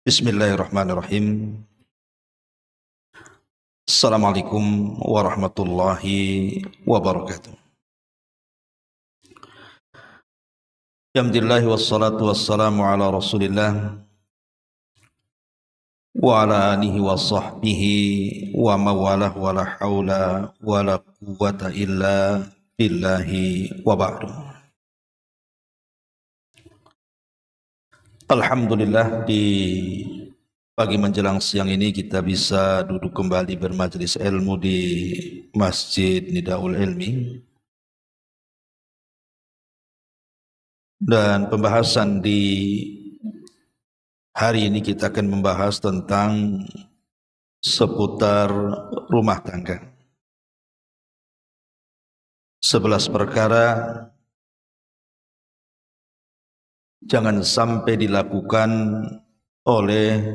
Bismillahirrahmanirrahim. Assalamualaikum warahmatullahi wabarakatuh. Alhamdulillah wassalatu wassalamu ala Rasulillah wa ala alihi wa sahbihi wa mawalah wa la hawla wa la quwwata illa billahi wa ba'du. Alhamdulillah, di pagi menjelang siang ini kita bisa duduk kembali bermajelis ilmu di Masjid Nidaul Ilmi. Dan pembahasan di hari ini kita akan membahas tentang seputar rumah tangga. 11 perkara jangan sampai dilakukan oleh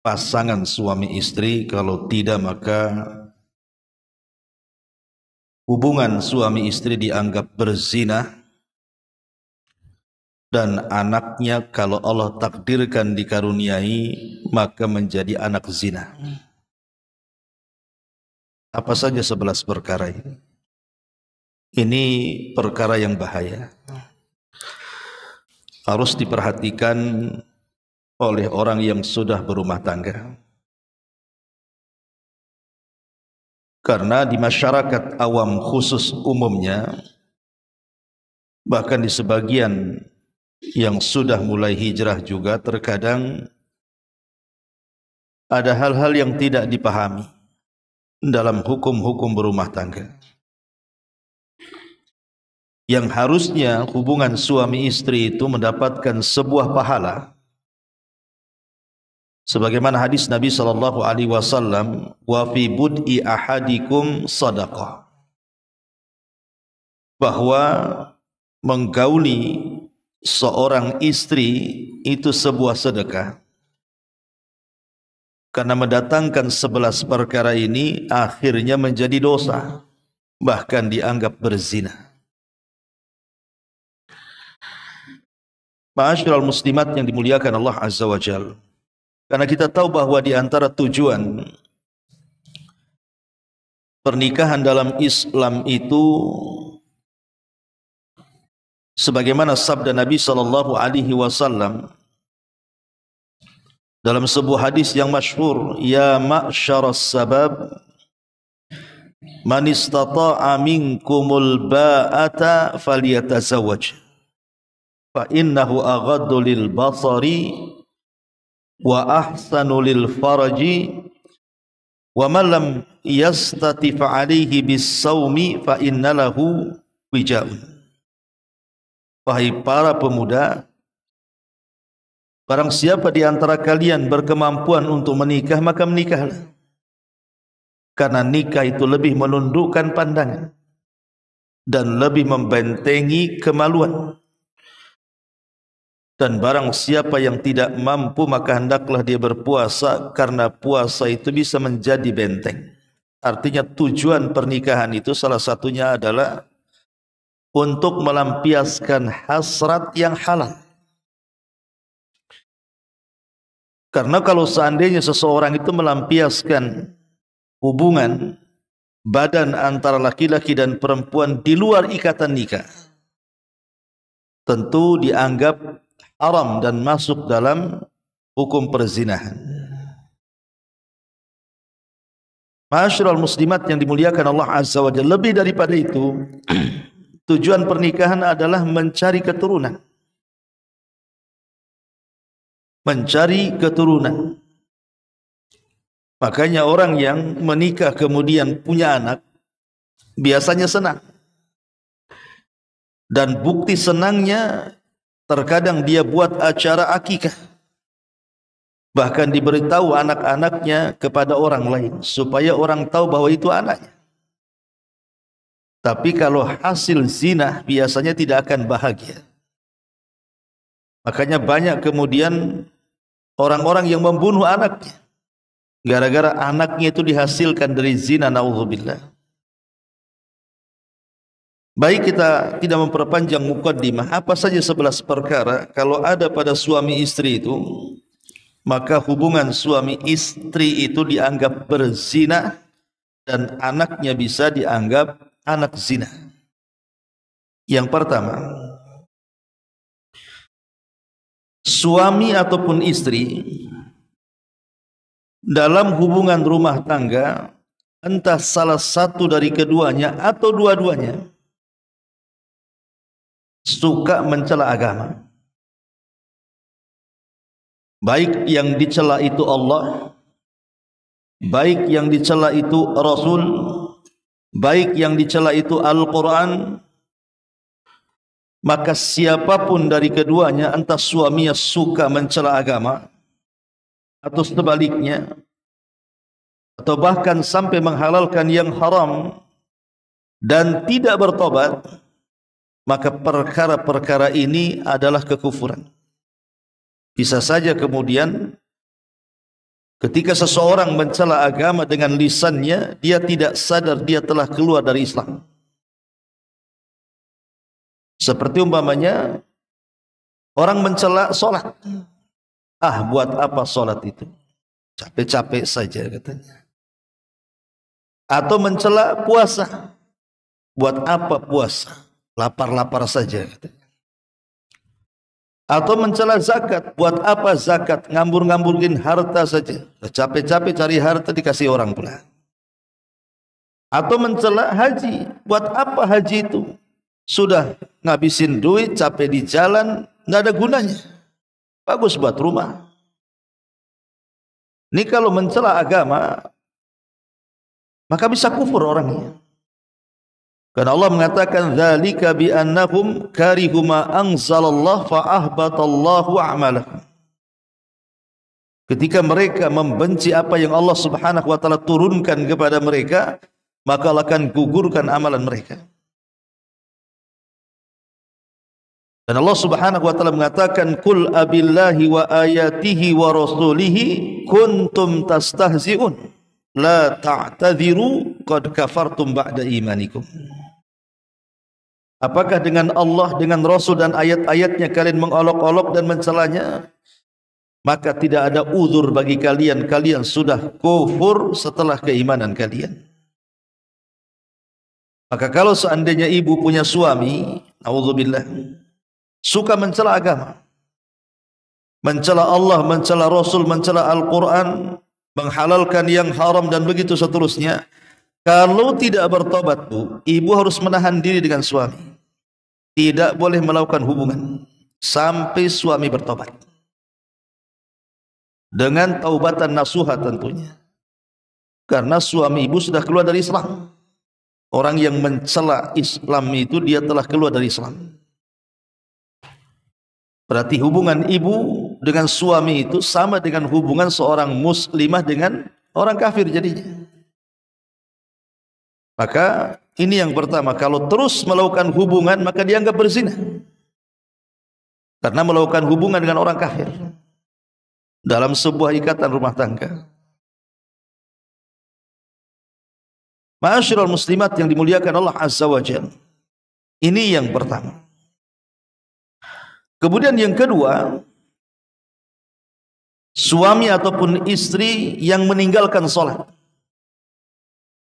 pasangan suami istri, kalau tidak maka hubungan suami istri dianggap berzina dan anaknya kalau Allah takdirkan dikaruniai maka menjadi anak zina. Apa saja 11 perkara ini? Ini perkara yang bahaya, harus diperhatikan oleh orang yang sudah berumah tangga. Karena di masyarakat awam khusus umumnya, bahkan di sebagian yang sudah mulai hijrah juga, terkadang ada hal-hal yang tidak dipahami dalam hukum-hukum berumah tangga, yang harusnya hubungan suami istri itu mendapatkan sebuah pahala. Sebagaimana hadis Nabi SAW, wa fi bud'i ahadikum sadaqah, bahwa menggauli seorang istri itu sebuah sedekah. Karena mendatangkan 11 perkara ini akhirnya menjadi dosa, bahkan dianggap berzina. Ma'asyiral muslimat yang dimuliakan Allah Azza wa Jalla, karena kita tahu bahwa di antara tujuan pernikahan dalam Islam itu, sebagaimana sabda Nabi SAW dalam sebuah hadis yang masyhur, ya ma'syaras sabab man istata'a minkumul ba'ata falyatazawwaj fa innahu aghaddu lil basari wa ahsanu lil faraji wa man lam yastatif alaihi bis saumi fa innalahu wijaun. Wahai para pemuda, barang siapa di antara kalian berkemampuan untuk menikah, maka menikahlah, karena nikah itu lebih menundukkan pandangan dan lebih membentengi kemaluan. Dan barang siapa yang tidak mampu, maka hendaklah dia berpuasa, karena puasa itu bisa menjadi benteng. Artinya tujuan pernikahan itu salah satunya adalah untuk melampiaskan hasrat yang halal. Karena kalau seandainya seseorang itu melampiaskan hubungan badan antara laki-laki dan perempuan di luar ikatan nikah, tentu dianggap haram dan masuk dalam hukum perzinahan. Ma'asyiral muslimat yang dimuliakan Allah Azza wa Jalla, lebih daripada itu, tujuan pernikahan adalah mencari keturunan. Mencari keturunan. Makanya orang yang menikah kemudian punya anak biasanya senang. Dan bukti senangnya, terkadang dia buat acara akikah, bahkan diberitahu anak-anaknya kepada orang lain supaya orang tahu bahwa itu anaknya. Tapi kalau hasil zina biasanya tidak akan bahagia. Makanya banyak kemudian orang-orang yang membunuh anaknya gara-gara anaknya itu dihasilkan dari zina, naudzubillah. Baik, kita tidak memperpanjang mukaddimah. Apa saja 11 perkara kalau ada pada suami istri itu maka hubungan suami istri itu dianggap berzina dan anaknya bisa dianggap anak zina. Yang pertama, suami ataupun istri dalam hubungan rumah tangga, entah salah satu dari keduanya atau dua-duanya suka mencela agama. Baik yang dicela itu Allah, baik yang dicela itu Rasul, baik yang dicela itu Al-Quran, maka siapapun dari keduanya, entah suaminya suka mencela agama atau sebaliknya, atau bahkan sampai menghalalkan yang haram dan tidak bertobat, maka perkara-perkara ini adalah kekufuran. Bisa saja kemudian ketika seseorang mencela agama dengan lisannya, dia tidak sadar dia telah keluar dari Islam. Seperti umpamanya orang mencela solat. Ah, buat apa solat itu? Capek-capek saja katanya. Atau mencela puasa. Buat apa puasa? Lapar-lapar saja katanya. Atau mencela zakat. Buat apa zakat? Ngambur-ngamburin harta saja. Capek-capek cari harta dikasih orang pula. Atau mencela haji. Buat apa haji itu? Sudah ngabisin duit, capek di jalan, nggak ada gunanya. Bagus buat rumah. Ini kalau mencela agama, maka bisa kufur orangnya. Karena Allah mengatakan dzalika bi annahum karihu ma anzalallah fa ahbatallahu a'malahum. Ketika mereka membenci apa yang Allah Subhanahu wa taala turunkan kepada mereka, maka Allah akan gugurkan amalan mereka. Dan Allah Subhanahu wa taala mengatakan qul abillahi wa ayatihi wa rasulihi kuntum tastahzi'un la ta'tadhiru qad kafartum ba'da imanikum. Apakah dengan Allah, dengan Rasul dan ayat-ayatnya kalian mengolok-olok dan mencelanya? Maka tidak ada uzur bagi kalian, kalian sudah kufur setelah keimanan kalian. Maka kalau seandainya ibu punya suami, auzubillah, suka mencela agama, mencela Allah, mencela Rasul, mencela Al-Quran, menghalalkan yang haram dan begitu seterusnya, kalau tidak bertobat, Bu, ibu harus menahan diri dengan suami. Tidak boleh melakukan hubungan sampai suami bertobat. Dengan taubatan nasuha tentunya. Karena suami ibu sudah keluar dari Islam. Orang yang mencela Islam itu dia telah keluar dari Islam. Berarti hubungan ibu dengan suami itu sama dengan hubungan seorang muslimah dengan orang kafir jadinya. Maka ini yang pertama, kalau terus melakukan hubungan maka dianggap berzina. Karena melakukan hubungan dengan orang kafir dalam sebuah ikatan rumah tangga. Ma'asyiral muslimat yang dimuliakan Allah Azza wa Jalla. Ini yang pertama. Kemudian yang kedua, suami ataupun istri yang meninggalkan sholat.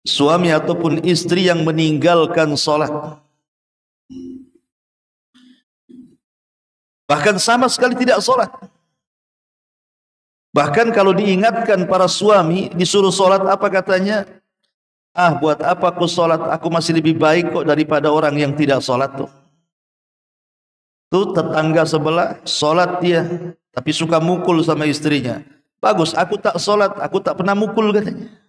Suami ataupun istri yang meninggalkan sholat, bahkan sama sekali tidak sholat. Bahkan kalau diingatkan para suami disuruh sholat, apa katanya? Ah, buat apa aku sholat? Aku masih lebih baik kok daripada orang yang tidak sholat tuh. Tuh tetangga sebelah sholat dia, tapi suka mukul sama istrinya. Bagus, aku tak sholat, aku tak pernah mukul katanya.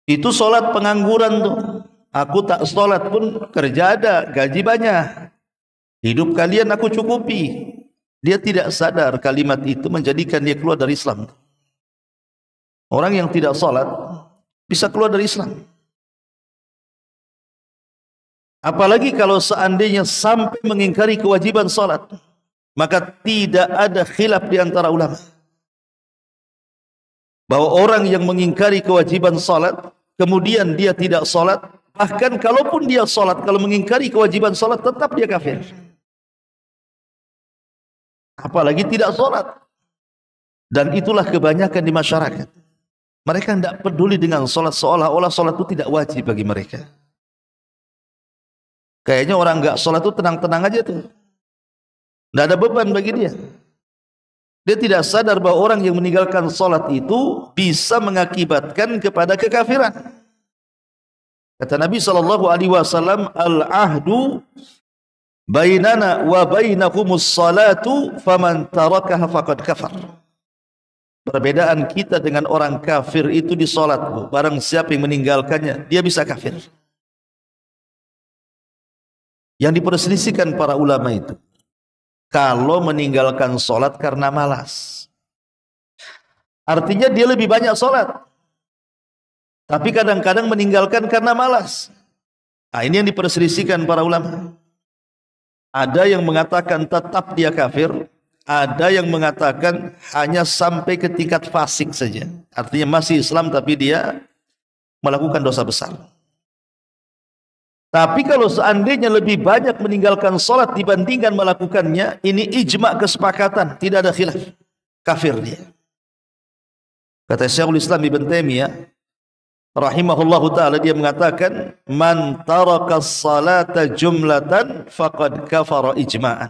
Itu sholat pengangguran tuh. Aku tak sholat pun kerja ada, gaji banyak. Hidup kalian aku cukupi. Dia tidak sadar kalimat itu menjadikan dia keluar dari Islam. Orang yang tidak sholat bisa keluar dari Islam. Apalagi kalau seandainya sampai mengingkari kewajiban sholat, maka tidak ada khilaf di antara ulama bahwa orang yang mengingkari kewajiban salat, kemudian dia tidak salat, bahkan kalaupun dia salat, kalau mengingkari kewajiban salat tetap dia kafir. apalagi tidak sholat. Dan itulah kebanyakan di masyarakat. Mereka tidak peduli dengan sholat, seolah-olah sholat itu tidak wajib bagi mereka. Kayaknya orang nggak sholat itu tenang-tenang aja tuh, tidak ada beban bagi dia. Dia tidak sadar bahwa orang yang meninggalkan sholat itu bisa mengakibatkan kepada kekafiran. Kata Nabi SAW, al-ahdu bainana wa bainakumus salatu faman tarakaha faqad kafar. Perbedaan kita dengan orang kafir itu di sholat. Barang siapa yang meninggalkannya, dia bisa kafir. Yang diperselisihkan para ulama itu, kalau meninggalkan sholat karena malas, artinya dia lebih banyak sholat, tapi kadang-kadang meninggalkan karena malas. Nah, ini yang diperselisihkan para ulama. Ada yang mengatakan tetap dia kafir, ada yang mengatakan hanya sampai ke tingkat fasik saja. Artinya masih Islam tapi dia melakukan dosa besar. Tapi kalau seandainya lebih banyak meninggalkan sholat dibandingkan melakukannya, ini ijma' kesepakatan, tidak ada khilaf, kafir dia. Kata Syekhul Islam Ibn Taimiyah rahimahullahu ta'ala, dia mengatakan, man taraka salata jumlatan faqad kafara ijma'an.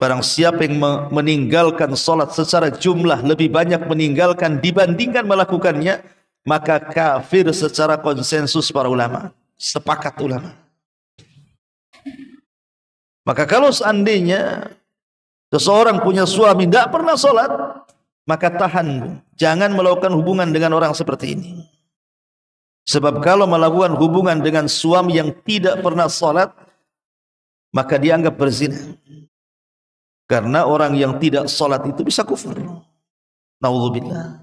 Barang siapa yang meninggalkan sholat secara jumlah, lebih banyak meninggalkan dibandingkan melakukannya, maka kafir secara konsensus para ulama, sepakat ulama. Maka kalau seandainya seseorang punya suami tidak pernah sholat, maka tahan, jangan melakukan hubungan dengan orang seperti ini. Sebab kalau melakukan hubungan dengan suami yang tidak pernah sholat, maka dianggap berzina. Karena orang yang tidak sholat itu bisa kufur. Naudzubillah.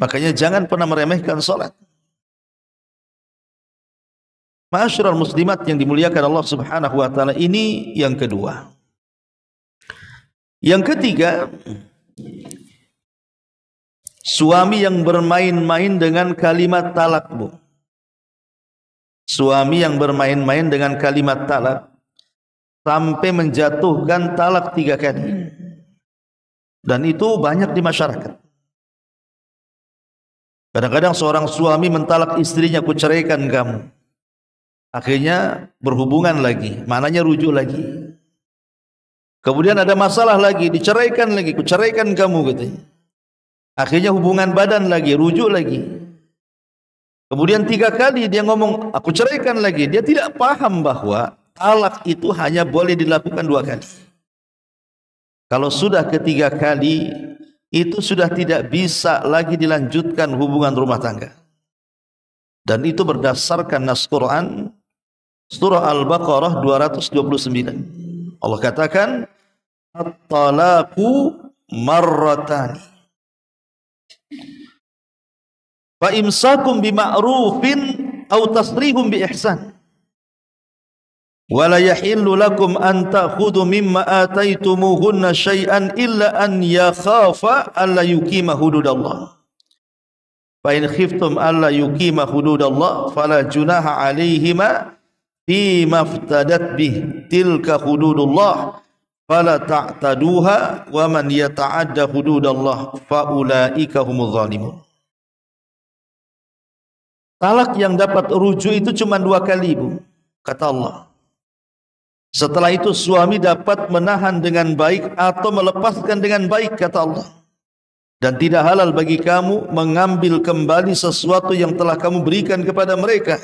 Makanya jangan pernah meremehkan sholat. Ma'asyiral muslimat yang dimuliakan Allah Subhanahu wa taala, ini yang kedua. Yang ketiga, suami yang bermain-main dengan kalimat talak, Bu. Suami yang bermain-main dengan kalimat talak sampai menjatuhkan talak 3 kali. Dan itu banyak di masyarakat. Kadang-kadang seorang suami mentalak istrinya, "Ku ceraikan kamu." Akhirnya berhubungan lagi, maknanya rujuk lagi. Kemudian ada masalah lagi, diceraikan lagi, "Ku ceraikan kamu," gitu. Akhirnya hubungan badan lagi, rujuk lagi. Kemudian 3 kali dia ngomong, "Aku ceraikan lagi." Dia tidak paham bahwa talak itu hanya boleh dilakukan 2 kali. Kalau sudah ketiga kali, itu sudah tidak bisa lagi dilanjutkan hubungan rumah tangga. Dan itu berdasarkan nas Quran, surah Al-Baqarah 229. Allah katakan, "At-talaqu marratani. Fa imsakum bima'rufin aw tasrihum bi ihsan. Wala yahillu lakum an ta'khudhu mimma ataitumuhunna syai'an illa an yakhafa alla yuqima hududallah. Fa in khiftum alla yuqima hududallah fala junaha 'alaihima fi maftadat bih tilka hududullah fala ta'taduha wa man yata'adda hududallah fa ulaika humuz zalimun." Talak yang dapat rujuk itu cuma 2 kali, Bu, kata Allah. Setelah itu suami dapat menahan dengan baik atau melepaskan dengan baik, kata Allah. Dan tidak halal bagi kamu mengambil kembali sesuatu yang telah kamu berikan kepada mereka,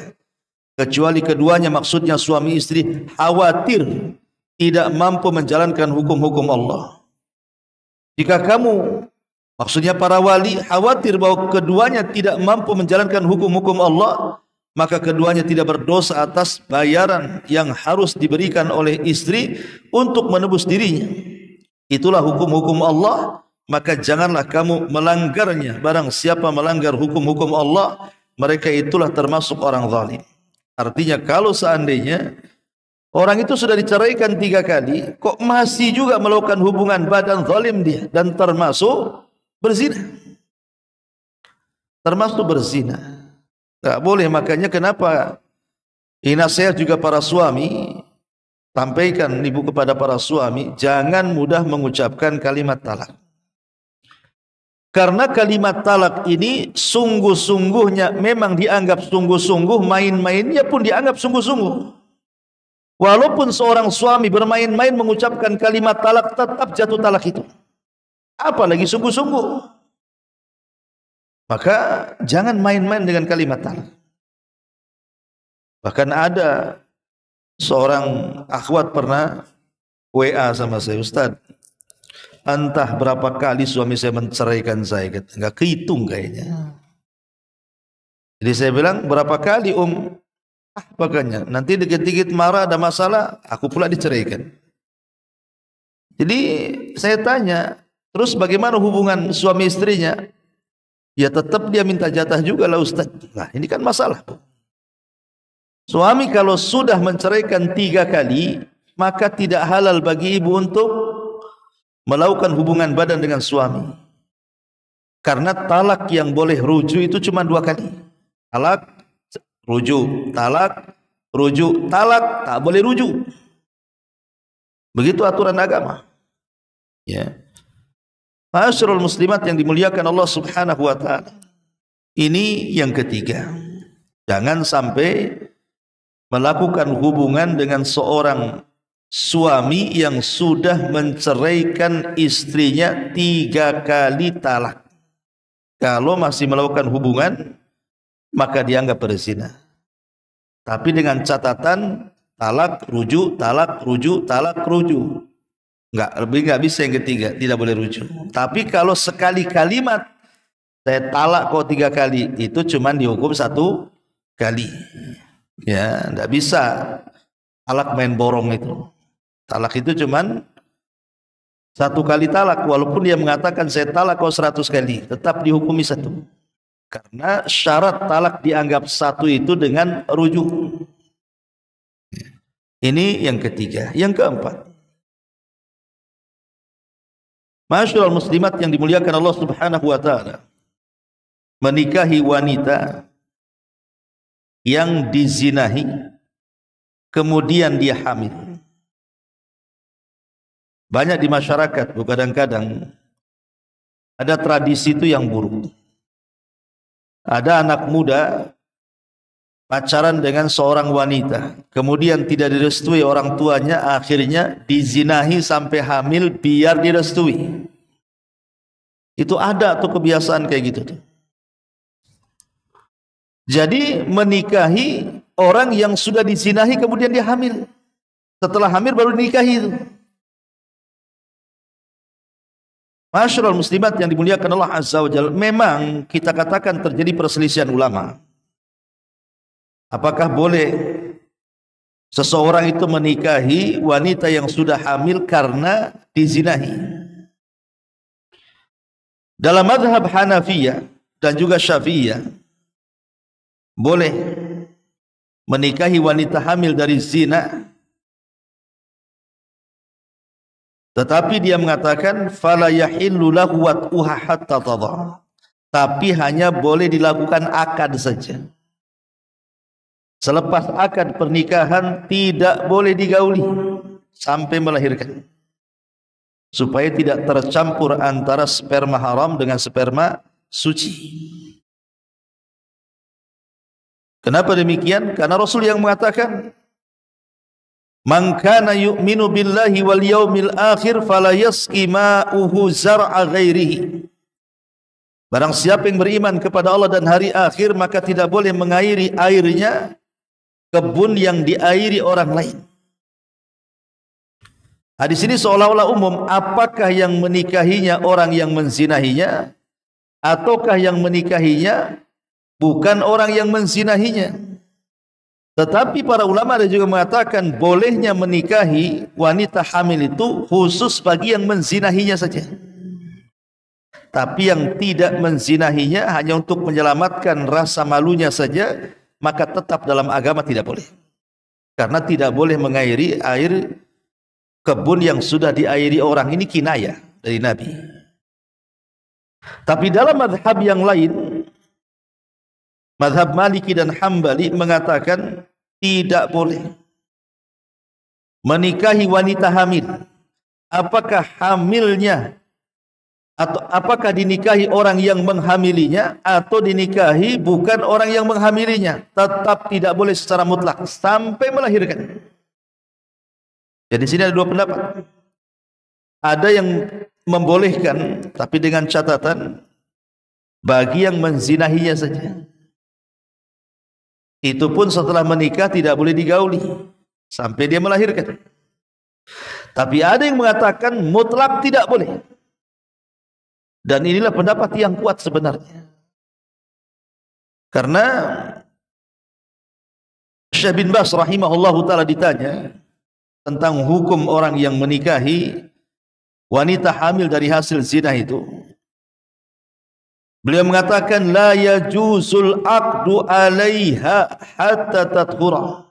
kecuali keduanya, maksudnya suami istri, khawatir tidak mampu menjalankan hukum-hukum Allah. Jika kamu, maksudnya para wali, khawatir bahwa keduanya tidak mampu menjalankan hukum-hukum Allah, maka keduanya tidak berdosa atas bayaran yang harus diberikan oleh istri untuk menebus dirinya. Itulah hukum-hukum Allah, maka janganlah kamu melanggarnya. Barang siapa melanggar hukum-hukum Allah, mereka itulah termasuk orang zalim. Artinya kalau seandainya orang itu sudah diceraikan 3 kali, kok masih juga melakukan hubungan badan, zalim dia, dan termasuk berzina. Termasuk berzina. Tak boleh. Makanya kenapa ini nasihat juga para suami, sampaikan ibu kepada para suami, jangan mudah mengucapkan kalimat talak. Karena kalimat talak ini sungguh-sungguhnya memang dianggap sungguh-sungguh, main-mainnya pun dianggap sungguh-sungguh. Walaupun seorang suami bermain-main mengucapkan kalimat talak, tetap jatuh talak itu. Apalagi sungguh-sungguh. Maka jangan main-main dengan kalimat talak. Bahkan ada seorang akhwat pernah WA sama saya, Ustaz, entah berapa kali suami saya menceraikan saya, nggak kehitung kayaknya. Jadi saya bilang, berapa kali makanya nanti dikit-dikit marah, ada masalah, aku pula diceraikan. Jadi saya tanya, terus bagaimana hubungan suami istrinya? Ya tetap dia minta jatah juga lah Ustaz. Nah ini kan masalah. Suami kalau sudah menceraikan 3 kali, maka tidak halal bagi ibu untuk melakukan hubungan badan dengan suami. Karena talak yang boleh rujuk itu cuma 2 kali. Talak, rujuk, talak, rujuk, talak, tak boleh rujuk. Begitu aturan agama. Ya. Ma'asyiral muslimat yang dimuliakan Allah Subhanahu wa taala. Ini yang ketiga. Jangan sampai melakukan hubungan dengan seorang suami yang sudah menceraikan istrinya 3 kali talak. Kalau masih melakukan hubungan, maka dianggap berzina. Tapi dengan catatan talak, rujuk, talak, rujuk, talak, rujuk. Nggak bisa yang ketiga, tidak boleh rujuk. Tapi kalau sekali kalimat, saya talak kok 3 kali, itu cuman dihukum 1 kali. Ya, nggak bisa talak main borong itu. Talak itu cuman 1 kali talak, walaupun dia mengatakan saya talak kau 100 kali, tetap dihukumi 1. Karena syarat talak dianggap 1 itu dengan rujuk. Ini yang ketiga. Yang keempat, Ma'asyiral muslimat yang dimuliakan Allah Subhanahu wa taala, menikahi wanita yang dizinahi kemudian dia hamil. Banyak di masyarakat kadang-kadang ada tradisi itu yang buruk. Ada anak muda pacaran dengan seorang wanita, kemudian tidak direstui orang tuanya, akhirnya dizinahi sampai hamil biar direstui. Itu ada tuh kebiasaan kayak gitu tuh. Jadi menikahi orang yang sudah dizinahi kemudian dia hamil. Setelah hamil baru dinikahi itu. Masyarul muslimat yang dimuliakan Allah Azza wa Jalla, memang kita katakan terjadi perselisihan ulama. Apakah boleh seseorang itu menikahi wanita yang sudah hamil karena dizinahi? Dalam mazhab Hanafiyah dan juga Syafi'iyah, boleh menikahi wanita hamil dari zina, tetapi dia mengatakan fala yahillu lahu wat'uha hatta tadha, tapi hanya boleh dilakukan akad saja. Selepas akad pernikahan tidak boleh digauli sampai melahirkan, supaya tidak tercampur antara sperma haram dengan sperma suci. Kenapa demikian? Karena Rasul yang mengatakan, man kana yu'minu billahi wal yaumil akhir fala yasqi ma'uhu zar'a ghairihi. Barang siapa yang beriman kepada Allah dan hari akhir, maka tidak boleh mengairi airnya kebun yang diairi orang lain. Hadis ini seolah-olah umum, apakah yang menikahinya orang yang menzinahinya, ataukah yang menikahinya bukan orang yang menzinahinya. Tetapi para ulama ada juga mengatakan bolehnya menikahi wanita hamil itu khusus bagi yang menzinahinya saja. Tapi yang tidak menzinahinya hanya untuk menyelamatkan rasa malunya saja, maka tetap dalam agama tidak boleh. Karena tidak boleh mengairi air kebun yang sudah diairi orang. Ini kinayah dari Nabi. Tapi dalam mazhab yang lain, mazhab Maliki dan Hambali mengatakan tidak boleh. menikahi wanita hamil, apakah hamilnya atau apakah dinikahi orang yang menghamilinya atau dinikahi bukan orang yang menghamilinya, tetap tidak boleh secara mutlak sampai melahirkan. Jadi sini ada dua pendapat. Ada yang membolehkan tapi dengan catatan bagi yang menzinahinya saja. Itu pun setelah menikah tidak boleh digauli sampai dia melahirkan. Tapi ada yang mengatakan mutlak tidak boleh. Dan inilah pendapat yang kuat sebenarnya. Karena Syekh bin Baz rahimahullahu ta'ala ditanya tentang hukum orang yang menikahi wanita hamil dari hasil zina itu. Beliau mengatakan la yajuzul aqdu 'alaiha hatta tathura.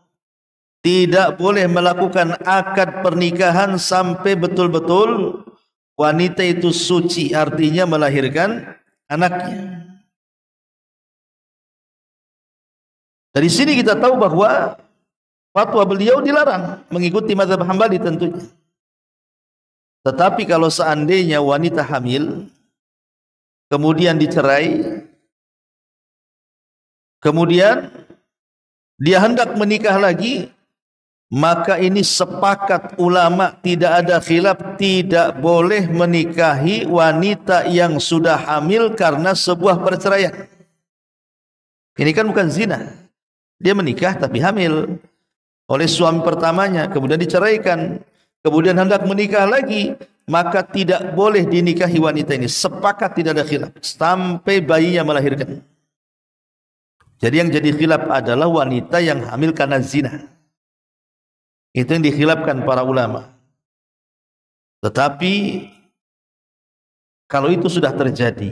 Tidak boleh melakukan akad pernikahan sampai betul-betul wanita itu suci, artinya melahirkan anaknya. Dari sini kita tahu bahwa fatwa beliau dilarang mengikuti mazhab Hambali tentunya. Tetapi kalau seandainya wanita hamil kemudian dicerai, kemudian dia hendak menikah lagi, maka ini sepakat ulama, tidak ada khilaf, tidak boleh menikahi wanita yang sudah hamil karena sebuah perceraian. Ini kan bukan zina. Dia menikah tapi hamil oleh suami pertamanya, kemudian diceraikan, kemudian hendak menikah lagi, maka tidak boleh dinikahi wanita ini. Sepakat, tidak ada khilaf sampai bayinya melahirkan. Jadi yang jadi khilaf adalah wanita yang hamil karena zina. Itu yang dikhilafkan para ulama. Tetapi kalau itu sudah terjadi,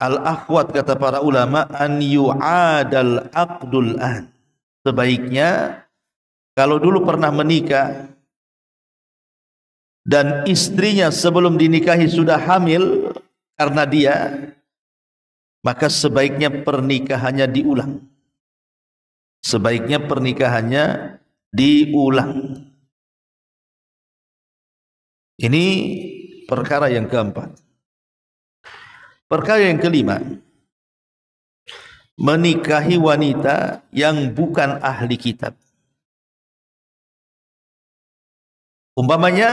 al-akhwat kata para ulama an yu'adal aqdul an. Sebaiknya kalau dulu pernah menikah dan istrinya sebelum dinikahi sudah hamil karena dia, maka sebaiknya pernikahannya diulang. Sebaiknya pernikahannya diulang. Ini perkara yang keempat. Perkara yang kelima, menikahi wanita yang bukan ahli kitab. Umpamanya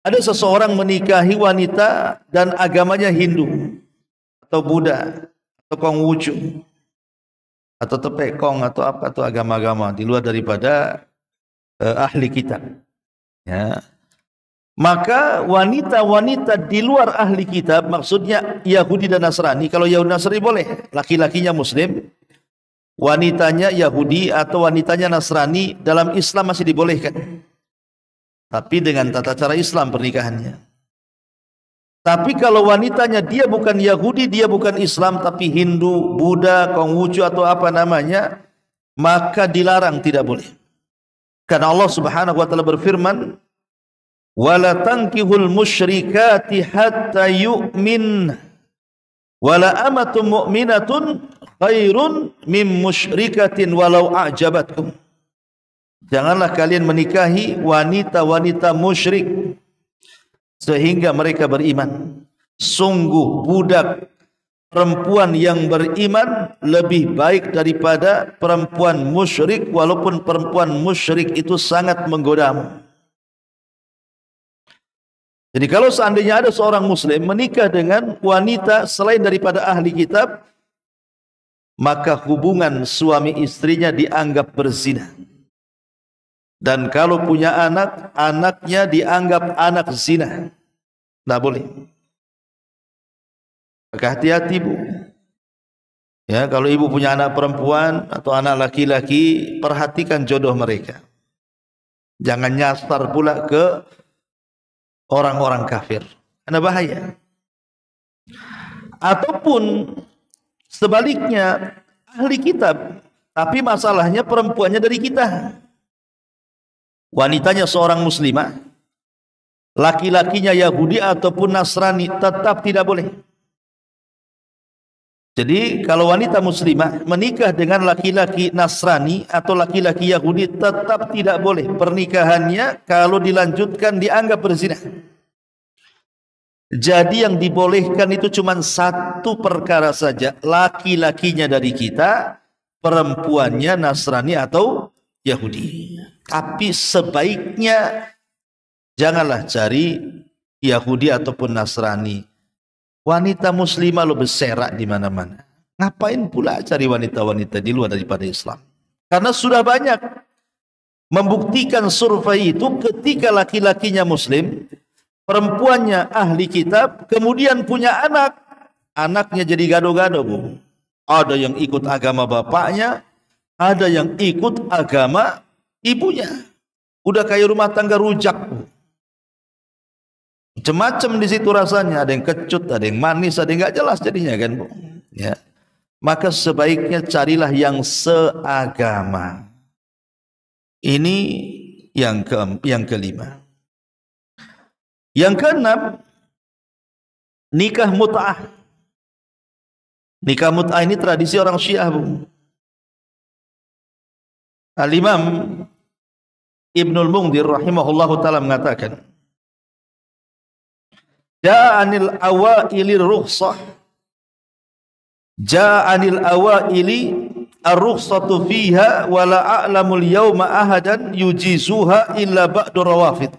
ada seseorang menikahi wanita dan agamanya Hindu atau Buddha atau Konghucu atau Tepekong atau apa, atau agama-agama di luar daripada ahli kitab, ya. Maka wanita-wanita di luar ahli kitab, maksudnya Yahudi dan Nasrani. Kalau Yahudi Nasrani boleh, laki-lakinya Muslim, wanitanya Yahudi atau wanitanya Nasrani, dalam Islam masih dibolehkan, tapi dengan tata cara Islam pernikahannya. Tapi kalau wanitanya dia bukan Yahudi, dia bukan Islam, tapi Hindu, Buddha, Konghucu atau apa namanya, maka dilarang, tidak boleh. Karena Allah Subhanahu wa taala berfirman, "Wala tankihul musyrikati hatta yu'min, wala amatun mu'minatun khairun mim musyrikatin walau a'jabatkum." Janganlah kalian menikahi wanita-wanita musyrik sehingga mereka beriman. Sungguh budak perempuan yang beriman lebih baik daripada perempuan musyrik, walaupun perempuan musyrik itu sangat menggodamu. Jadi kalau seandainya ada seorang muslim menikah dengan wanita selain daripada ahli kitab, maka hubungan suami istrinya dianggap berzina. Dan kalau punya anak, anaknya dianggap anak zina. Tidak boleh. Maka hati-hati, Bu. Ya, kalau ibu punya anak perempuan atau anak laki-laki, perhatikan jodoh mereka. Jangan nyasar pula ke orang-orang kafir. Karena bahaya. Ataupun sebaliknya, ahli kitab, tapi masalahnya perempuannya dari kita. Wanitanya seorang muslimah, laki-lakinya Yahudi ataupun Nasrani, tetap tidak boleh. Jadi kalau wanita muslimah menikah dengan laki-laki Nasrani atau laki-laki Yahudi tetap tidak boleh. Pernikahannya kalau dilanjutkan dianggap berzina. Jadi yang dibolehkan itu cuma satu perkara saja. Laki-lakinya dari kita, perempuannya Nasrani atau Yahudi. Tapi sebaiknya janganlah cari Yahudi ataupun Nasrani. Wanita muslimah lo berserak di mana-mana. Ngapain pula cari wanita-wanita di luar daripada Islam? Karena sudah banyak membuktikan survei itu ketika laki-lakinya muslim, perempuannya ahli kitab, kemudian punya anak, anaknya jadi gado-gado, Bu. Ada yang ikut agama bapaknya, ada yang ikut agama ibunya. Udah kayak rumah tangga rujak, Bu. Macam-macam di situ rasanya, ada yang kecut, ada yang manis, ada yang nggak jelas jadinya kan, Bu. Ya. Maka sebaiknya carilah yang seagama. Ini yang kelima. Yang keenam, nikah mut'ah. Nikah mut'ah ini tradisi orang Syiah, Bu. Al-Imam Ibnul Munzir rahimahullahu taala mengatakan, Ja'anil awaili rukhsah. Ja'anil awaili ar-rukhsatu fiha wa la a'lamul yawma ahadan yujizuha illa ba'du rawafid.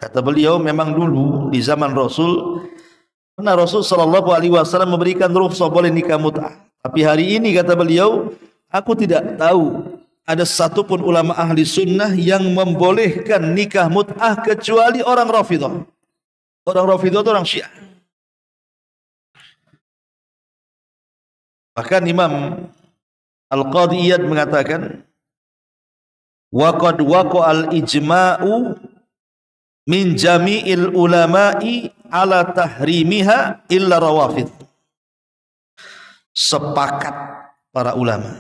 Kata beliau, memang dulu di zaman Rasul pernah Rasul sallallahu alaihi wasallam memberikan rukhsah boleh nikah mut'ah. Tapi hari ini kata beliau, aku tidak tahu ada satupun ulama ahli sunnah yang membolehkan nikah mut'ah kecuali orang Rafidhah. Orang Rafidhah itu orang Syiah. Bahkan Imam Al-Qadhi Iyad mengatakan, wa qad waqa'al ijma'u min jami'il ulama'i ala tahrimiha illa rawafid. Sepakat para ulama.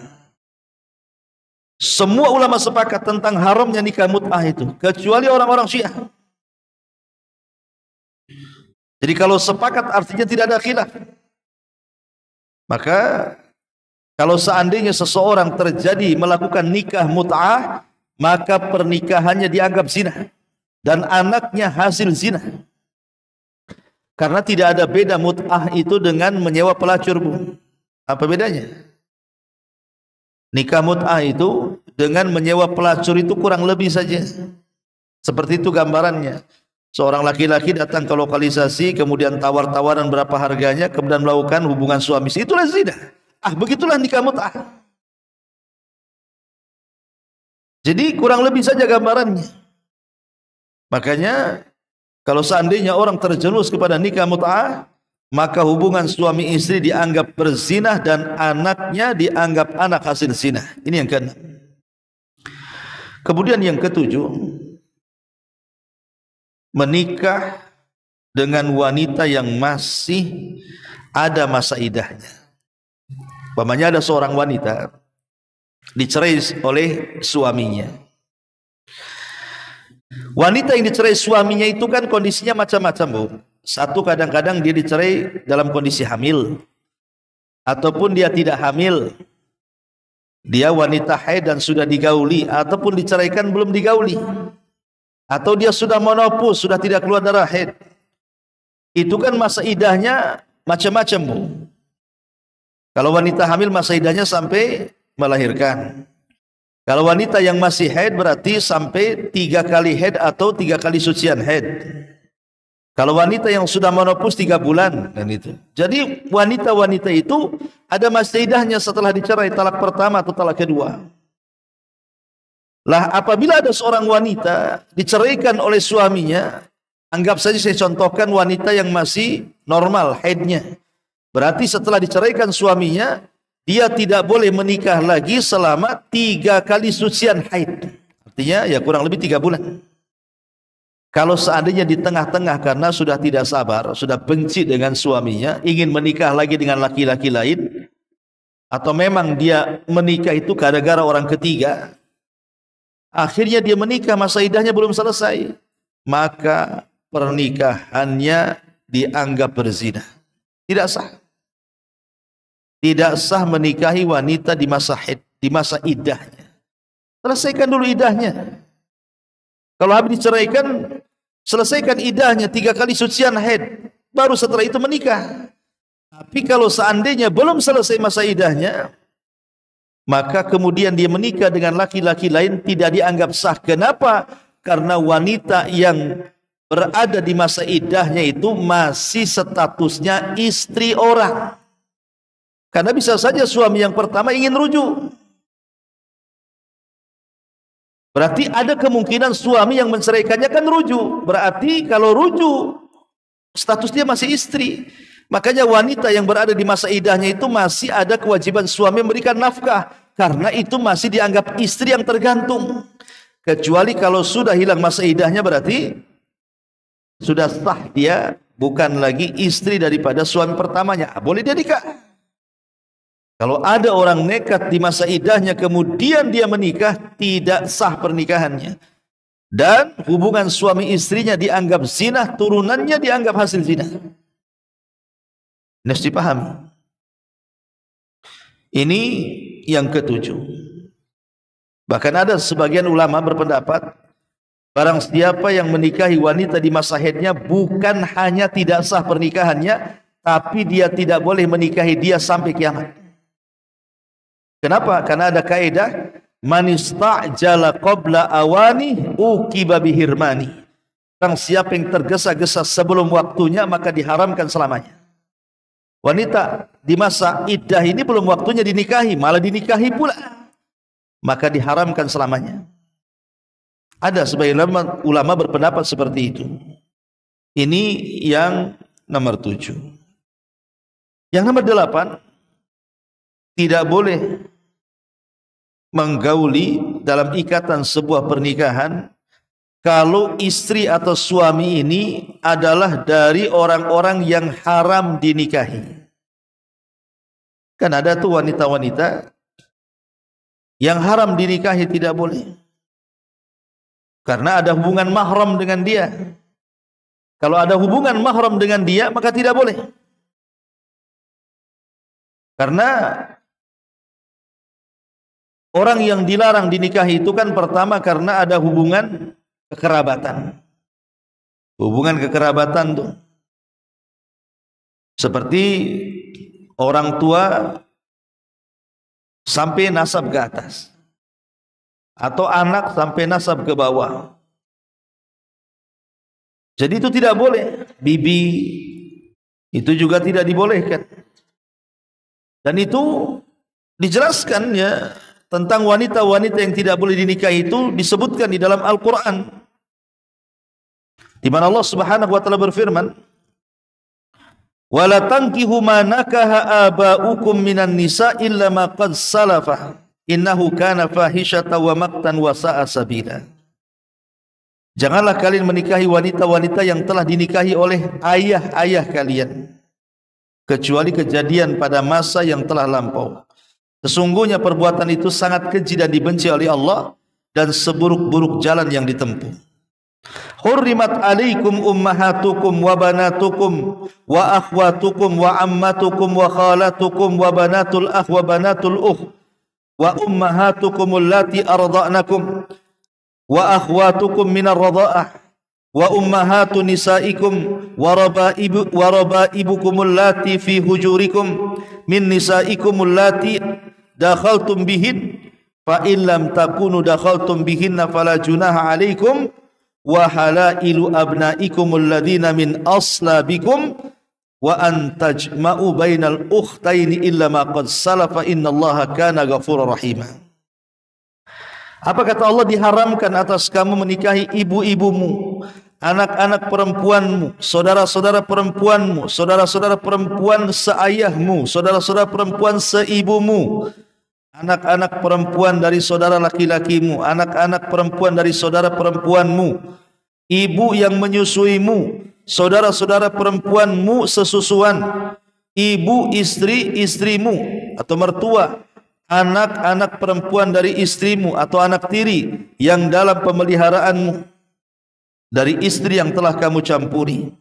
Semua ulama sepakat tentang haramnya nikah mut'ah itu, kecuali orang-orang Syiah. Jadi kalau sepakat artinya tidak ada khilaf. Maka kalau seandainya seseorang terjadi melakukan nikah mut'ah, maka pernikahannya dianggap zina dan anaknya hasil zina. Karena tidak ada beda mut'ah itu dengan menyewa pelacur, Bu. Apa bedanya? Nikah mut'ah itu dengan menyewa pelacur itu kurang lebih saja. Seperti itu gambarannya. Seorang laki-laki datang ke lokalisasi, kemudian tawar-tawaran berapa harganya, kemudian melakukan hubungan suami istri. Itulah zina. Begitulah nikah mut'ah. Jadi kurang lebih saja gambarannya. Makanya kalau seandainya orang terjerumus kepada nikah mut'ah, maka hubungan suami istri dianggap berzina dan anaknya dianggap anak hasil zina. Ini yang keenam. Kemudian yang ketujuh, menikah dengan wanita yang masih ada masa idahnya. Umpamanya ada seorang wanita dicerai oleh suaminya. Wanita yang dicerai suaminya itu kan kondisinya macam-macam, Bu. Satu, kadang-kadang dia dicerai dalam kondisi hamil, ataupun dia tidak hamil. Dia wanita haid dan sudah digauli, ataupun diceraikan belum digauli. Atau dia sudah menopause, sudah tidak keluar darah haid. Itu kan masa idahnya macam-macam, Bu. Kalau wanita hamil masa idahnya sampai melahirkan. Kalau wanita yang masih haid berarti sampai 3 kali haid atau 3 kali sucian haid. Kalau wanita yang sudah menopause 3 bulan dan itu. Jadi wanita-wanita itu ada masa idahnya setelah dicerai, talak pertama atau talak kedua. Lah apabila ada seorang wanita diceraikan oleh suaminya, anggap saja saya contohkan wanita yang masih normal haidnya. Berarti setelah diceraikan suaminya, dia tidak boleh menikah lagi selama 3 kali sucian haid. Artinya ya kurang lebih 3 bulan. Kalau seandainya di tengah-tengah karena sudah tidak sabar, sudah benci dengan suaminya, ingin menikah lagi dengan laki-laki lain, atau memang dia menikah itu gara-gara orang ketiga, akhirnya dia menikah, masa idahnya belum selesai, maka pernikahannya dianggap berzina. Tidak sah. tidak sah menikahi wanita di masa haid, di masa iddahnya. Selesaikan dulu iddahnya. Kalau habis diceraikan, selesaikan iddahnya 3 kali sucian haid, baru setelah itu menikah. Tapi kalau seandainya belum selesai masa iddahnya, maka kemudian dia menikah dengan laki-laki lain, tidak dianggap sah. Kenapa? Karena wanita yang berada di masa iddahnya itu masih statusnya istri orang. Karena bisa saja suami yang pertama ingin rujuk. Berarti ada kemungkinan suami yang menceraikannya kan rujuk. Berarti kalau rujuk, status dia masih istri. Makanya wanita yang berada di masa iddahnya itu masih ada kewajiban suami memberikan nafkah. Karena itu masih dianggap istri yang tergantung. Kecuali kalau sudah hilang masa iddahnya, berarti sudah sah dia bukan lagi istri daripada suami pertamanya. Boleh dia nikah. Kalau ada orang nekat di masa iddahnya kemudian dia menikah, tidak sah pernikahannya. Dan hubungan suami istrinya dianggap zina, turunannya dianggap hasil zina. Ini harus dipahami. Ini yang ketujuh. Bahkan ada sebagian ulama berpendapat, barang siapa yang menikahi wanita di masa haidnya, bukan hanya tidak sah pernikahannya, tapi dia tidak boleh menikahi dia sampai kiamat. Kenapa? Karena ada kaidah, man istajala qabla awani uqiba bihirmani. Barang siapa yang tergesa-gesa sebelum waktunya, maka diharamkan selamanya. Wanita di masa iddah ini belum waktunya dinikahi, malah dinikahi pula, maka diharamkan selamanya. Ada sebagian ulama berpendapat seperti itu. Ini yang nomor 7. Yang nomor 8, tidak boleh menggauli dalam ikatan sebuah pernikahan kalau istri atau suami ini adalah dari orang-orang yang haram dinikahi. Kan ada tuh wanita-wanita yang haram dinikahi, tidak boleh. Karena ada hubungan mahram dengan dia. Kalau ada hubungan mahram dengan dia, maka tidak boleh. Karena orang yang dilarang dinikahi itu kan pertama karena ada hubungan kekerabatan. Hubungan kekerabatan tuh seperti orang tua sampai nasab ke atas, atau anak sampai nasab ke bawah. Jadi itu tidak boleh. Bibi itu juga tidak dibolehkan. Dan itu dijelaskan ya, tentang wanita-wanita yang tidak boleh dinikahi itu disebutkan di dalam Al-Quran, di mana Allah Subhanahu wa taala berfirman, "Wala tankihu ma nakaha aba'ukum minan nisa illa ma qad salafa innahu kana fahisyatan wa maqtan wa sa'a sabila." Janganlah kalian menikahi wanita-wanita yang telah dinikahi oleh ayah-ayah kalian, kecuali kejadian pada masa yang telah lampau. Sesungguhnya perbuatan itu sangat keji dan dibenci oleh Allah, dan seburuk-buruk jalan yang ditempuh. Hurrimat alaikum ummahatukum wa banatukum wa akhwatukum wa ammatukum wa khalatukum wa banatul akh wa banatul ukh wa ummahatukum allati arda'nakum wa akhwatukum minar radha'ah wa ummahatu nisaikum wa rabaibukum allati fi hujurikum min nisaikum allati dakhaltum bihin fa in lam takunu dakhaltum bihinna fala junaha alaikum wa halailu abnaikum alladhina min aslabikum wa an tajma'u bainal ukhtaini illa ma qad salafa innallaha kana ghafurur rahim. Apa kata Allah? Diharamkan atas kamu menikahi ibu-ibumu, anak-anak perempuanmu, saudara-saudara perempuanmu, saudara-saudara perempuan seayahmu, saudara-saudara perempuan seibumu, anak-anak perempuan dari saudara laki-lakimu, anak-anak perempuan dari saudara perempuanmu, ibu yang menyusuimu, saudara-saudara perempuanmu sesusuan, ibu istri-istrimu atau mertua, anak-anak perempuan dari istrimu atau anak tiri yang dalam pemeliharaanmu, dari istri yang telah kamu campuri.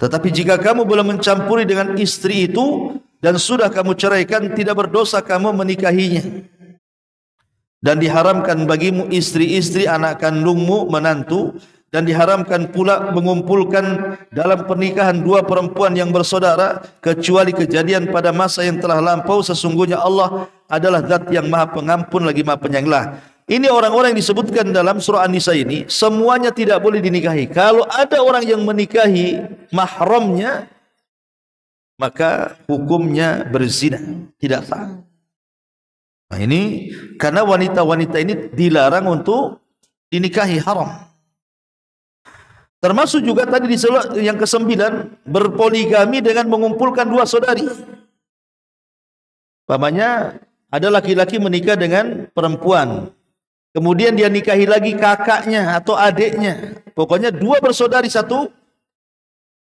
Tetapi jika kamu belum mencampuri dengan istri itu dan sudah kamu ceraikan, tidak berdosa kamu menikahinya. Dan diharamkan bagimu istri-istri anak kandungmu, menantu, dan diharamkan pula mengumpulkan dalam pernikahan dua perempuan yang bersaudara kecuali kejadian pada masa yang telah lampau. Sesungguhnya Allah adalah zat yang maha pengampun lagi maha penyayang. Ini orang-orang yang disebutkan dalam surah An-Nisa ini semuanya tidak boleh dinikahi. Kalau ada orang yang menikahi mahramnya, maka hukumnya berzina, tidak sah. Nah ini karena wanita-wanita ini dilarang untuk dinikahi, haram. Termasuk juga tadi yang ke-9, berpoligami dengan mengumpulkan dua saudari. Umpamanya ada laki-laki menikah dengan perempuan, kemudian dia nikahi lagi kakaknya atau adiknya. Pokoknya dua bersaudari, satu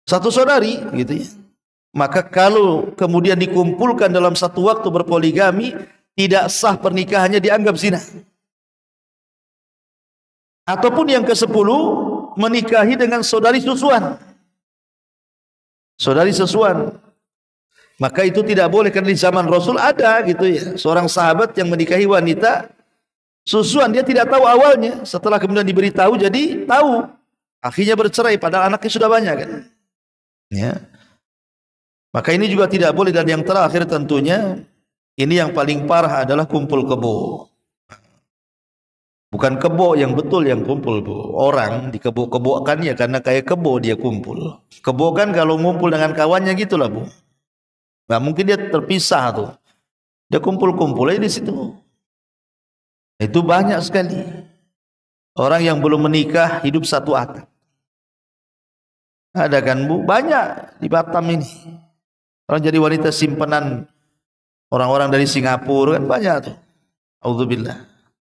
saudari gitu ya. Maka kalau kemudian dikumpulkan dalam satu waktu berpoligami, tidak sah pernikahannya, dianggap zina. Ataupun yang ke-10, menikahi dengan saudari susuan. Saudari susuan. Maka itu tidak boleh, karena di zaman Rasul ada gitu ya, seorang sahabat yang menikahi wanita susuan, dia tidak tahu awalnya, setelah kemudian diberitahu jadi tahu. Akhirnya bercerai padahal anaknya sudah banyak kan. Ya. Maka ini juga tidak boleh. Dan yang terakhir tentunya ini yang paling parah adalah kumpul kebo. Bukan kebo yang betul yang kumpul, Bu. Orang di kebo-kebokan ya karena kayak kebo dia kumpul. Kebo kan kalau ngumpul dengan kawannya gitulah, Bu. Nggak mungkin dia terpisah tuh. Dia kumpul-kumpul aja di situ. Itu banyak sekali orang yang belum menikah hidup satu atap. Ada kan, Bu? Banyak di Batam ini. Orang jadi wanita simpanan orang-orang dari Singapura kan banyak tuh. Auzubillah.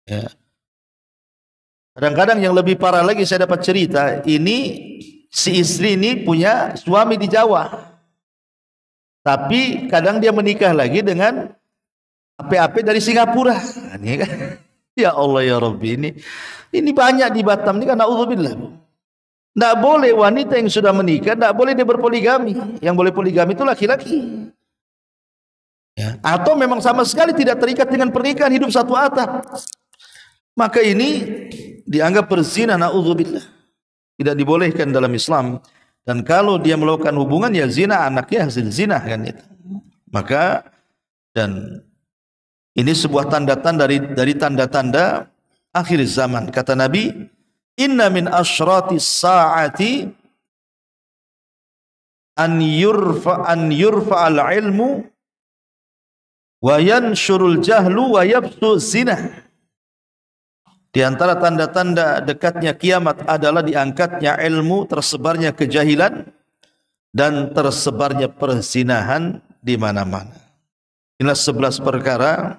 Ya. Kadang-kadang yang lebih parah lagi, saya dapat cerita, ini si istri ini punya suami di Jawa. Tapi kadang dia menikah lagi dengan AP-AP dari Singapura. Ini kan. Ya Allah ya Rabbi, ini banyak di Batam ini kan, auzubillah. Tidak boleh wanita yang sudah menikah, tidak boleh dia berpoligami. Yang boleh poligami itu laki-laki. Ya. Atau memang sama sekali tidak terikat dengan pernikahan, hidup satu atap. Maka ini dianggap berzina, na'udzubillah. Tidak dibolehkan dalam Islam. Dan kalau dia melakukan hubungan, ya zina, anaknya hasil zina kan itu. Maka, dan ini sebuah tanda-tanda dari tanda-tanda akhir zaman. Kata Nabi, inna min asyrati sa'ati an yurfa al-ilmu wa yanshurul jahlu wa yabsu zina. Di antara tanda-tanda dekatnya kiamat adalah diangkatnya ilmu, tersebarnya kejahilan, dan tersebarnya perzinahan di mana-mana. Inilah 11 perkara.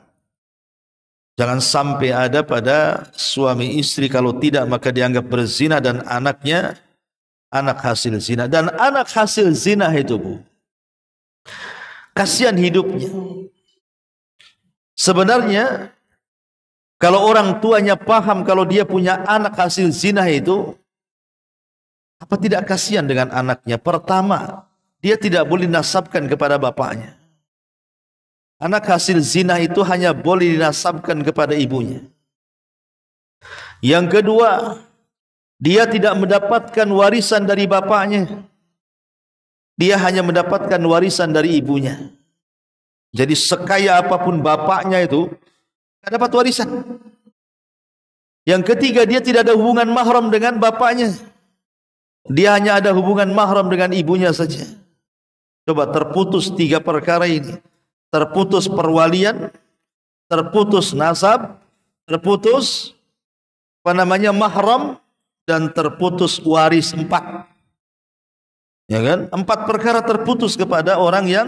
Jangan sampai ada pada suami istri, kalau tidak maka dianggap berzina, dan anaknya anak hasil zina. Dan anak hasil zina itu, Bu, kasihan hidupnya. Sebenarnya kalau orang tuanya paham kalau dia punya anak hasil zina itu, apa tidak kasihan dengan anaknya? Pertama, dia tidak boleh nasabkan kepada bapaknya. Anak hasil zina itu hanya boleh dinasabkan kepada ibunya. Yang kedua, dia tidak mendapatkan warisan dari bapaknya. Dia hanya mendapatkan warisan dari ibunya. Jadi sekaya apapun bapaknya itu, tidak dapat warisan. Yang ketiga, dia tidak ada hubungan mahram dengan bapaknya. Dia hanya ada hubungan mahram dengan ibunya saja. Coba, terputus 3 perkara ini. Terputus perwalian, terputus nasab, terputus mahram, dan terputus waris. 4. Ya kan? 4 perkara terputus kepada orang yang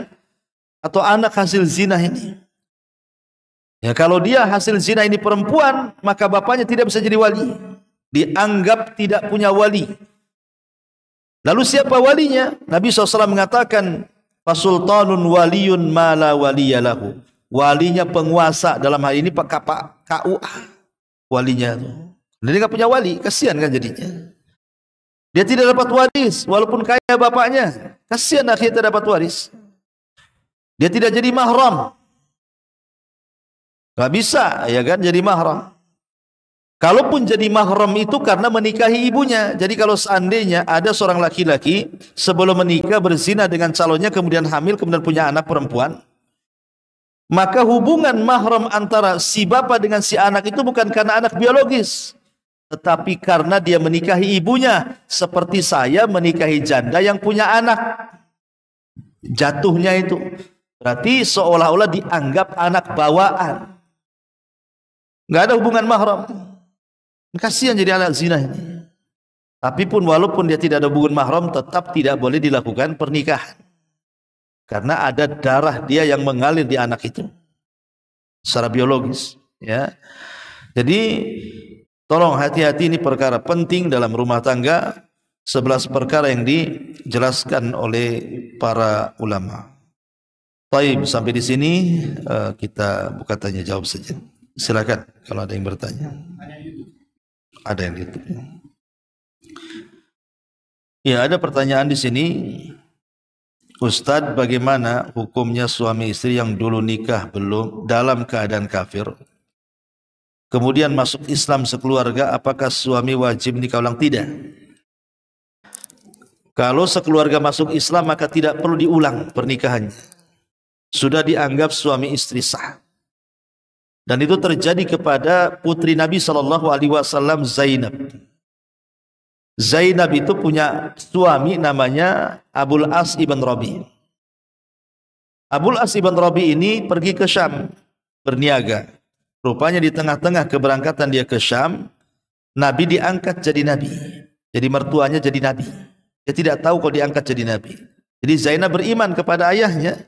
atau anak hasil zina ini. Ya, kalau dia hasil zina ini perempuan, maka bapaknya tidak bisa jadi wali. Dianggap tidak punya wali. Lalu siapa walinya? Nabi SAW mengatakan, fasultanun waliyun ma la waliyalahu. Walinya penguasa, dalam hal ini Pak KUA. Walinya itu. Dia nggak punya wali, kasihan kan jadinya. Dia tidak dapat waris walaupun kaya bapaknya. Kasihan akhirnya tidak dapat waris. Dia tidak jadi mahram. Gak bisa, ya kan, jadi mahram. Kalaupun jadi mahram itu karena menikahi ibunya. Jadi kalau seandainya ada seorang laki-laki sebelum menikah berzina dengan calonnya, kemudian hamil, kemudian punya anak perempuan, maka hubungan mahram antara si bapak dengan si anak itu bukan karena anak biologis, tetapi karena dia menikahi ibunya. Seperti saya menikahi janda yang punya anak. Jatuhnya itu berarti seolah-olah dianggap anak bawaan. Nggak ada hubungan mahram. Kasihan jadi anak zina ini. Tapi pun walaupun dia tidak ada hubungan mahram, tetap tidak boleh dilakukan pernikahan. Karena ada darah dia yang mengalir di anak itu secara biologis, ya. Jadi tolong hati-hati, ini perkara penting dalam rumah tangga. 11 perkara yang dijelaskan oleh para ulama. Baik, sampai di sini kita buka tanya jawab saja. Silakan kalau ada yang bertanya. Ada yang di YouTube. Ya, ada pertanyaan di sini. Ustadz, bagaimana hukumnya suami istri yang dulu nikah belum dalam keadaan kafir, kemudian masuk Islam sekeluarga, apakah suami wajib nikah ulang? Tidak. Kalau sekeluarga masuk Islam maka tidak perlu diulang pernikahannya. Sudah dianggap suami istri sah. Dan itu terjadi kepada putri Nabi SAW, Zainab. Zainab itu punya suami namanya Abul As ibn Rabi. Abul As ibn Rabi ini pergi ke Syam berniaga. Rupanya di tengah-tengah keberangkatan dia ke Syam, Nabi diangkat jadi Nabi. Jadi mertuanya jadi Nabi. Dia tidak tahu kalau diangkat jadi Nabi. Jadi Zainab beriman kepada ayahnya.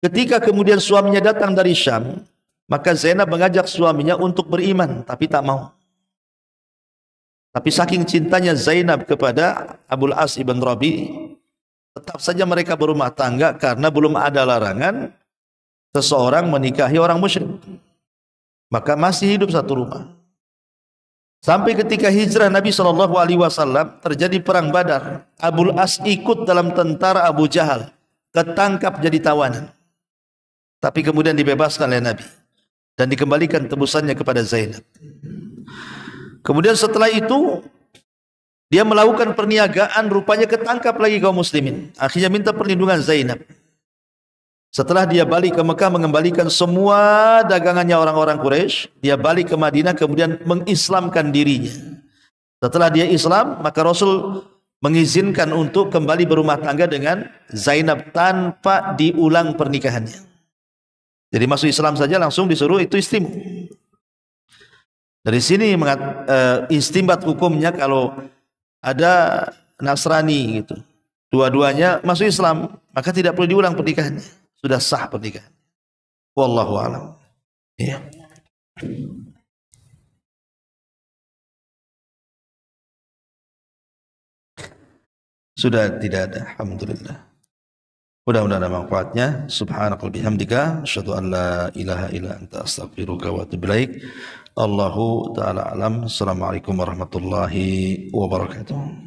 Ketika kemudian suaminya datang dari Syam, maka Zainab mengajak suaminya untuk beriman, tapi tak mau. Tapi saking cintanya Zainab kepada Abul As ibn Rabi, tetap saja mereka berumah tangga karena belum ada larangan seseorang menikahi orang musyrik. Maka masih hidup satu rumah. Sampai ketika hijrah Nabi SAW terjadi perang Badar. Abul As ikut dalam tentara Abu Jahal, ketangkap jadi tawanan. Tapi kemudian dibebaskan oleh Nabi dan dikembalikan tebusannya kepada Zainab. Kemudian setelah itu dia melakukan perniagaan, rupanya ketangkap lagi kaum muslimin. Akhirnya minta perlindungan Zainab. Setelah dia balik ke Mekah mengembalikan semua dagangannya orang-orang Quraisy, dia balik ke Madinah kemudian mengislamkan dirinya. Setelah dia Islam, maka Rasul mengizinkan untuk kembali berumah tangga dengan Zainab tanpa diulang pernikahannya. Jadi masuk Islam saja langsung disuruh itu istimu. Dari sini istimbat hukumnya kalau ada Nasrani gitu, dua-duanya masuk Islam, maka tidak perlu diulang pernikahannya, sudah sah pernikahan. Wallahu a'lam. Ya. Sudah tidak ada, alhamdulillah. Mudah-mudahan ada manfaatnya. Subhanakallahumma bihamdika asyhadu an la ilaha illa anta astaghfiruka wa atubu ilaik. Allahu ta'ala alam. Assalamualaikum warahmatullahi wabarakatuh.